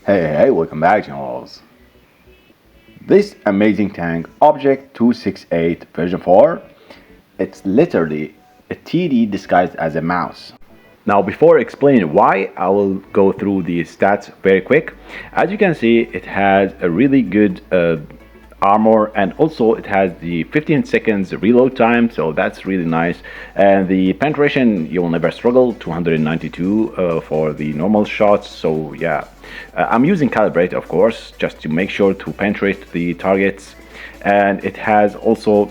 Hey, welcome back, Generals. This amazing tank, Object 268 version 4, it's literally a TD disguised as a mouse. Now, before explaining why, I will go through the stats very quick. As you can see, it has a really good armor, and also it has the 15 seconds reload time, so that's really nice. And the penetration, you'll never struggle, 292 for the normal shots. So yeah, I'm using calibrate, of course, just to make sure to penetrate the targets. And it has also,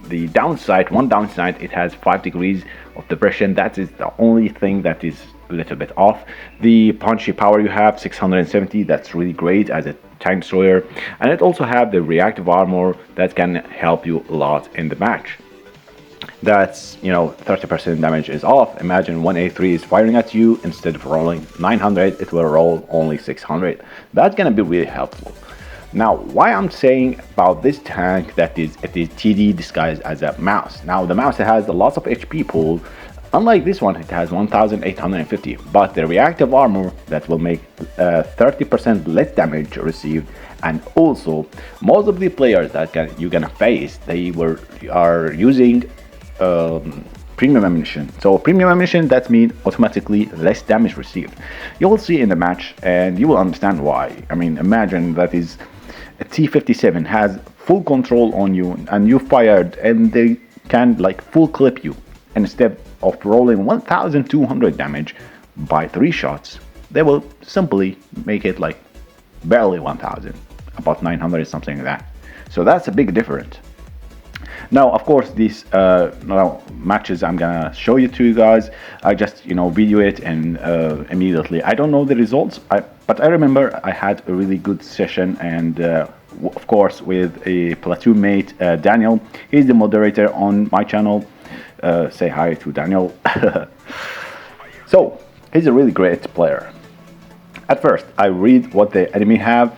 the downside, one downside, it has 5 degrees of depression. That is the only thing that is a little bit off. The punchy power you have 670, that's really great as a tank destroyer, and it also have the reactive armor that can help you a lot in the match. That's 30% damage is off. Imagine 183 is firing at you, instead of rolling 900 it will roll only 600. That's gonna be really helpful. Now, why I'm saying about this tank that it is TD disguised as a mouse. Now, the mouse has lots of HP pool. Unlike this one, it has 1850, but the reactive armor that will make 30% less damage received, and also most of the players that you're gonna face, are using premium ammunition. So premium ammunition, that means automatically less damage received. You will see in the match, and you will understand why. I mean, imagine that is a T-57 has full control on you, and you fired, and they can like full clip you. Instead of rolling 1200 damage by 3 shots, they will simply make it like barely 1000, about 900, something like that. So that's a big difference. Now, of course, these matches I'm gonna show you to you guys. I just video it, and immediately I don't know the results, but I remember I had a really good session, and of course with a platoon mate, Daniel. He's the moderator on my channel. Say hi to Daniel. So he's a really great player. At first, I read what the enemy have.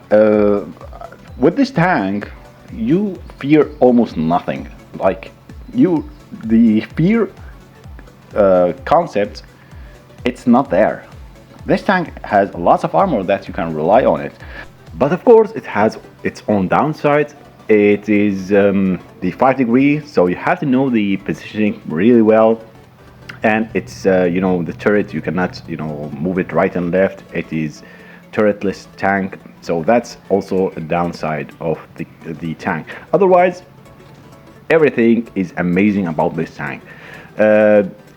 With this tank, you fear almost nothing. Like the fear concept, it's not there. This tank has lots of armor that you can rely on it, but of course it has its own downsides. It is the 5 degree, so you have to know the positioning really well. And it's the turret, you cannot move it right and left. It is turretless tank, so that's also a downside of the tank. Otherwise, everything is amazing about this tank.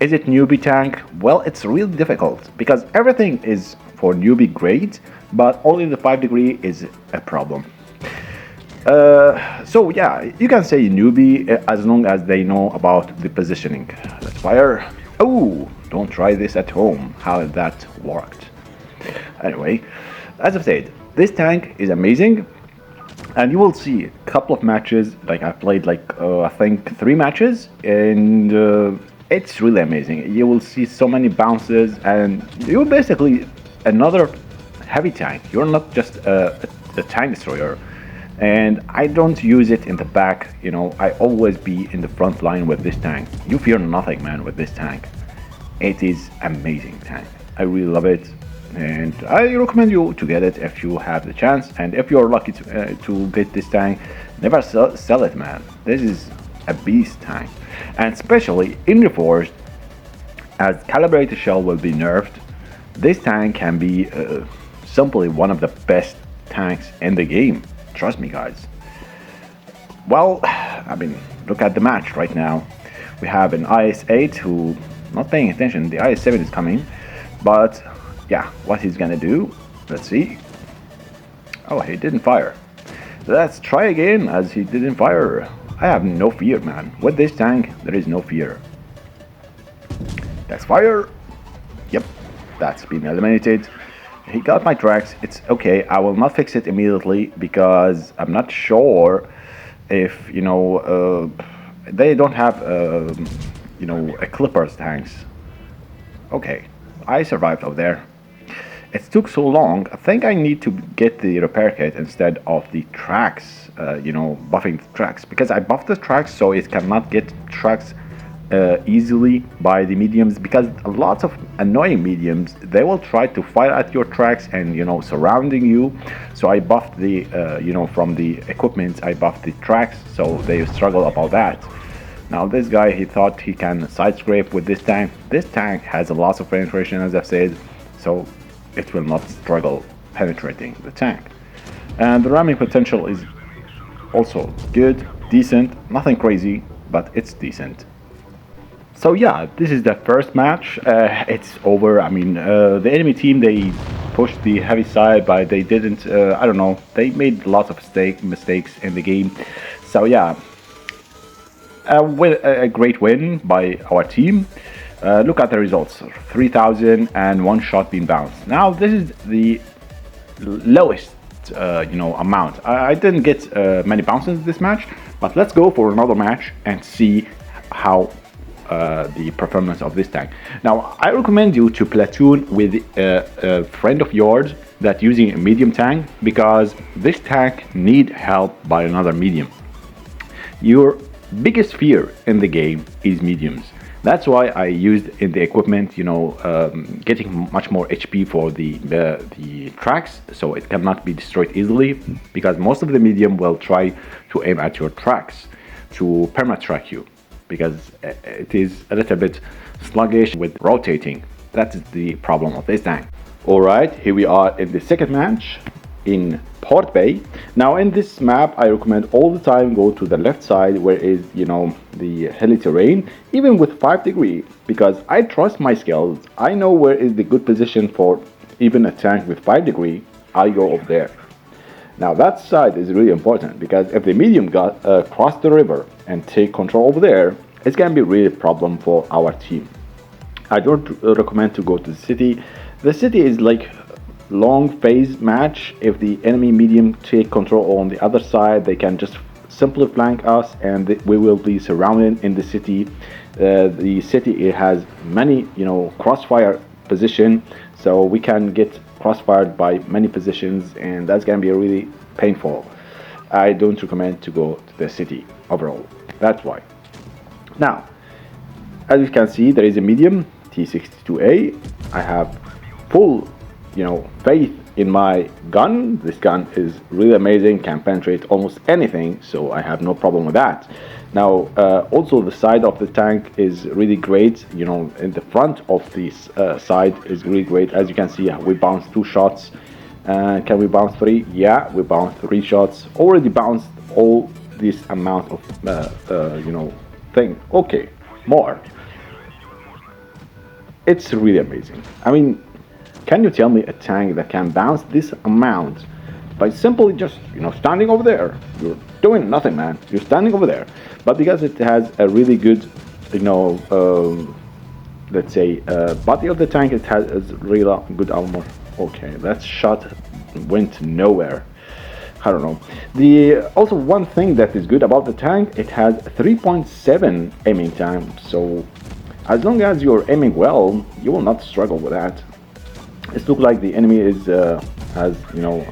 Is it newbie tank? Well, it's really difficult because everything is for newbie grade, but only the 5 degree is a problem. So yeah, you can say newbie as long as they know about the positioning. Let's fire. Oh, don't try this at home. How that worked. Anyway, as I've said, this tank is amazing, and you will see a couple of matches. Like I played I think 3 matches, and it's really amazing. You will see so many bounces, and you're basically another heavy tank. You're not just a tank destroyer. And I don't use it in the back, I always be in the front line with this tank. You fear nothing, man, with this tank. It is amazing tank. I really love it, and I recommend you to get it if you have the chance. And if you're lucky to get this tank, never sell it, man. This is a beast tank, and especially in Reforged, as calibrated shell will be nerfed, this tank can be simply one of the best tanks in the game. Trust me, guys. Well, I mean, look at the match right now. We have an IS-8 who not paying attention. The IS-7 is coming, but yeah, what he's gonna do? Let's see. Oh, he didn't fire. Let's try again, as he didn't fire. I have no fear, man. With this tank, there is no fear. Let's fire. Yep, that's been eliminated. He got my tracks. It's okay. I will not fix it immediately because I'm not sure if they don't have a clippers tanks. Okay, I survived out there. It took so long. I think I need to get the repair kit instead of the tracks. Buffing the tracks, because I buffed the tracks so it cannot get tracks easily by the mediums, because lots of annoying mediums, they will try to fire at your tracks and surrounding you. So I buffed the from the equipment, I buffed the tracks, so they struggle about that. Now this guy, he thought he can side scrape with this tank. This tank has a loss of penetration, as I've said, so it will not struggle penetrating the tank. And the ramming potential is also good, decent, nothing crazy, but it's decent. So yeah, this is the first match. It's over. I mean, the enemy team, they pushed the heavy side, but they didn't. I don't know. They made lots of mistakes in the game. So yeah, a great win by our team. Look at the results: 3,000 and one shot being bounced. Now this is the lowest amount. I didn't get many bounces this match, but let's go for another match and see how the performance of this tank. Now I recommend you to platoon with a friend of yours that using a medium tank, because this tank need help by another medium. Your biggest fear in the game is mediums. That's why I used in the equipment, getting much more HP for the tracks, so it cannot be destroyed easily, because most of the medium will try to aim at your tracks to perma-track you, because it is a little bit sluggish with rotating. That is the problem of this tank. Alright, here we are in the second match in Port Bay. Now in this map, I recommend all the time go to the left side where is the hilly terrain, even with 5 degree, because I trust my skills. I know where is the good position for even a tank with 5 degree. I go over there. Now that side is really important, because if the medium got cross the river and take control over there, it's gonna be really a problem for our team. I don't recommend to go to the city. The city is like long phase match. If the enemy medium take control on the other side, they can just simply flank us and we will be surrounded in the city. The city, it has many crossfire position, so we can get crossfired by many positions, and that's gonna be really painful. I don't recommend to go to the city overall. That's why. Now, as you can see, there is a medium T62A. I have full faith in my gun. This gun is really amazing, can penetrate almost anything, so I have no problem with that. Now also the side of the tank is really great. In the front of this side is really great. As you can see, we bounced 2 shots. Can we bounce 3? Yeah, we bounced 3 shots. Already bounced all this amount of thing. Okay, more. It's really amazing. I mean, can you tell me a tank that can bounce this amount by simply just standing over there? You're doing nothing, man. You're standing over there. But because it has a really good let's say body of the tank, it has a really good armor. Okay, that shot went nowhere. I don't know. Also one thing that is good about the tank, it has 3.7 aiming time, so as long as you're aiming well, you will not struggle with that. It looks like the enemy is has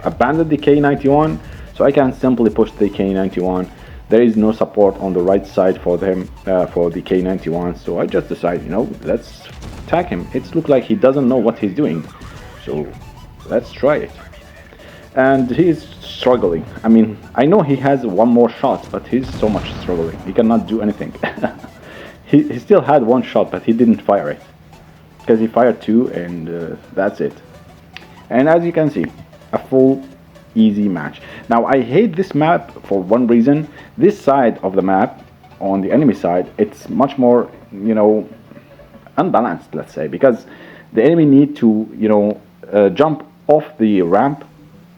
abandoned the K91, so I can simply push the K91. There is no support on the right side for them for the K91, so I just decided, let's attack him. It looks like he doesn't know what he's doing, so let's try it. And he's struggling. I mean, I know he has one more shot, but he's so much struggling. He cannot do anything. he still had 1 shot, but he didn't fire it, because he fired 2, and that's it. And as you can see, a full easy match. Now I hate this map for one reason. This side of the map, on the enemy side, it's much more unbalanced, let's say, because the enemy need to jump off the ramp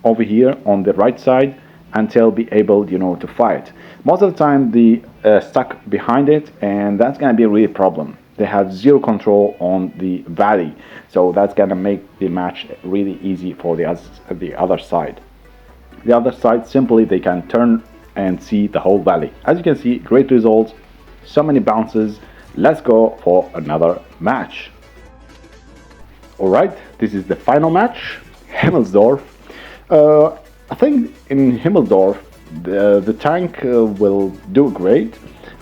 over here on the right side until be able to fight. Most of the time they stuck behind it, and that's gonna be a real problem. They have 0 control on the valley, so that's gonna make the match really easy for the other side. The other side, simply they can turn and see the whole valley. As you can see, great results, so many bounces. Let's go for another match. Alright, this is the final match, Himmelsdorf. I think in Himmelsdorf the tank will do great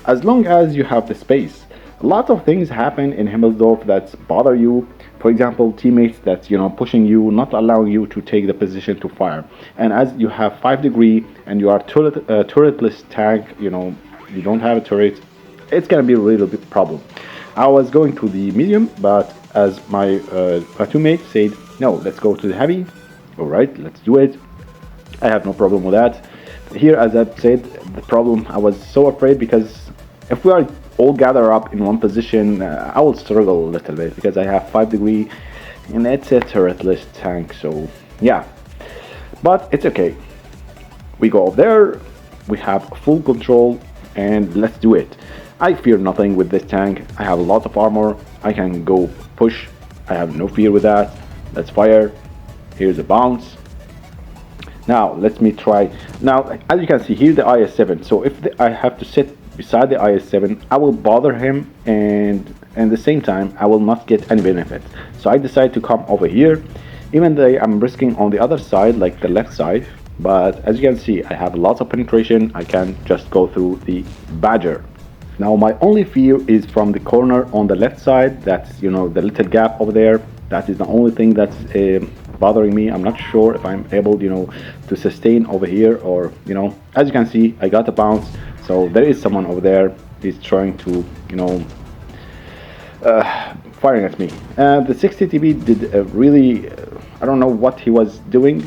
as long as you have the space. lots of things happen in Himmelsdorf that bother you. For example, teammates that pushing you, not allowing you to take the position to fire. And as you have 5 degree and you are turretless tank, you don't have a turret, it's gonna be a really big problem. I was going to the medium, but as my teammate said, no, let's go to the heavy. All right, let's do it. I have no problem with that. Here, as I said, the problem, I was so afraid because if we are all gather up in one position, I will struggle a little bit because I have 5 degree and it's a turretless tank. So yeah, but it's okay. We go up there, we have full control, and let's do it. I fear nothing with this tank. I have a lot of armor. I can go push. I have no fear with that. Let's fire. Here's a bounce. Now let me try. Now as you can see here, the IS-7. So if I have to sit beside the IS-7, I will bother him, and at the same time I will not get any benefit. So I decide to come over here, even though I'm risking on the other side, like the left side. But as you can see, I have lots of penetration. I can just go through the Badger. Now my only fear is from the corner on the left side. That's the little gap over there. That is the only thing that's bothering me. I'm not sure if I'm able to sustain over here, or as you can see, I got a bounce. So there is someone over there. He's trying to firing at me. The 60 TB did really I don't know what he was doing.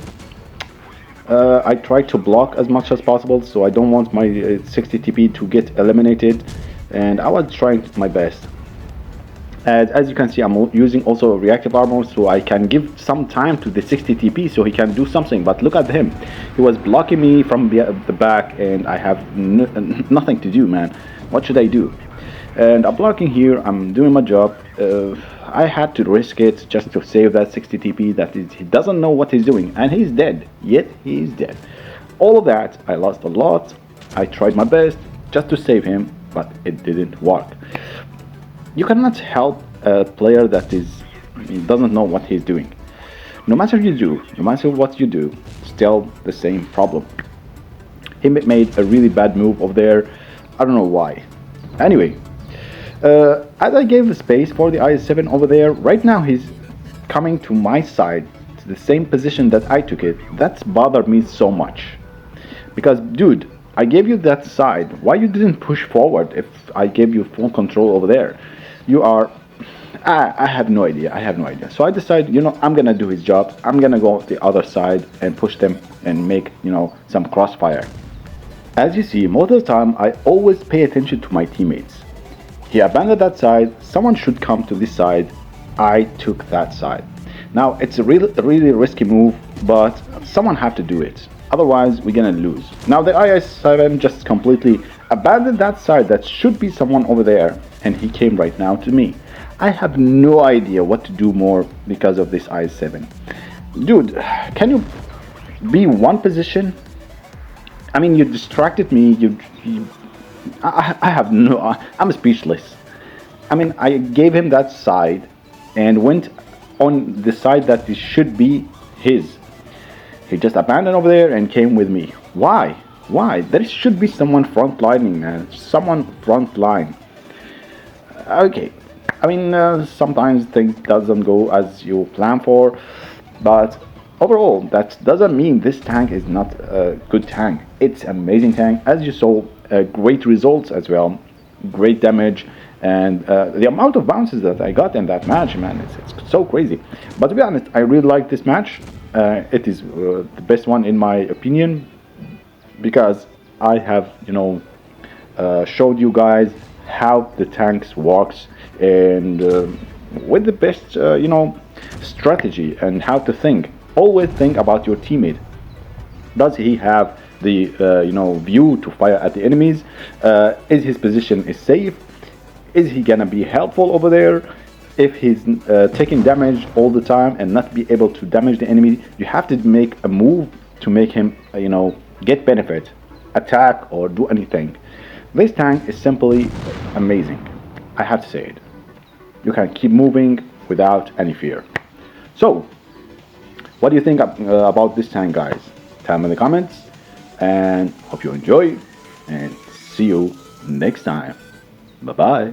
I tried to block as much as possible, so I don't want my 60 TP to get eliminated, and I was trying my best. And as you can see, I'm using also reactive armor, so I can give some time to the 60 TP so he can do something. But look at him, he was blocking me from the back, and I have nothing to do, man. What should I do? And I'm blocking here, I'm doing my job. I had to risk it just to save that 60 TP. That is, he doesn't know what he's doing, and he's dead. Yet he's dead. All of that, I lost a lot. I tried my best just to save him, but it didn't work. You cannot help a player that doesn't know what he's doing. No matter what you do, still the same problem. He made a really bad move over there. I don't know why. Anyway. As I gave the space for the IS-7 over there, right now he's coming to my side, to the same position that I took it. That's bothered me so much. Because, dude, I gave you that side. Why you didn't push forward if I gave you full control over there? You are... I have no idea. I have no idea. So I decided, I'm gonna do his job. I'm gonna go the other side and push them and make, some crossfire. As you see, most of the time, I always pay attention to my teammates. He abandoned that side. Someone should come to this side. I took that side. Now it's a really risky move, but someone have to do it. Otherwise, we're gonna lose. Now the IS-7 just completely abandoned that side. That should be someone over there, and he came right now to me. I have no idea what to do more because of this IS-7. Dude, can you be one position? I mean, you distracted me. I have no... I'm speechless. I mean, I gave him that side and went on the side that it should be his. He just abandoned over there and came with me. Why? Why? There should be someone frontlining, man. Someone frontline. Okay. I mean, sometimes things doesn't go as you plan for, but overall, that doesn't mean this tank is not a good tank. It's an amazing tank. As you saw, great results as well, great damage, and the amount of bounces that I got in that match, man, it's so crazy. But to be honest, I really like this match. It is the best one in my opinion, because I have showed you guys how the tanks works, and with the best strategy and how to think. Always think about your teammate. Does he have the view to fire at the enemies? Is his position is safe? Is he gonna be helpful over there? If he's taking damage all the time and not be able to damage the enemy, you have to make a move to make him get benefit, attack or do anything. This tank is simply amazing. I have to say it. You can keep moving without any fear. So, what do you think about this tank, guys? Tell me in the comments, and hope you enjoy, and see you next time. Bye bye.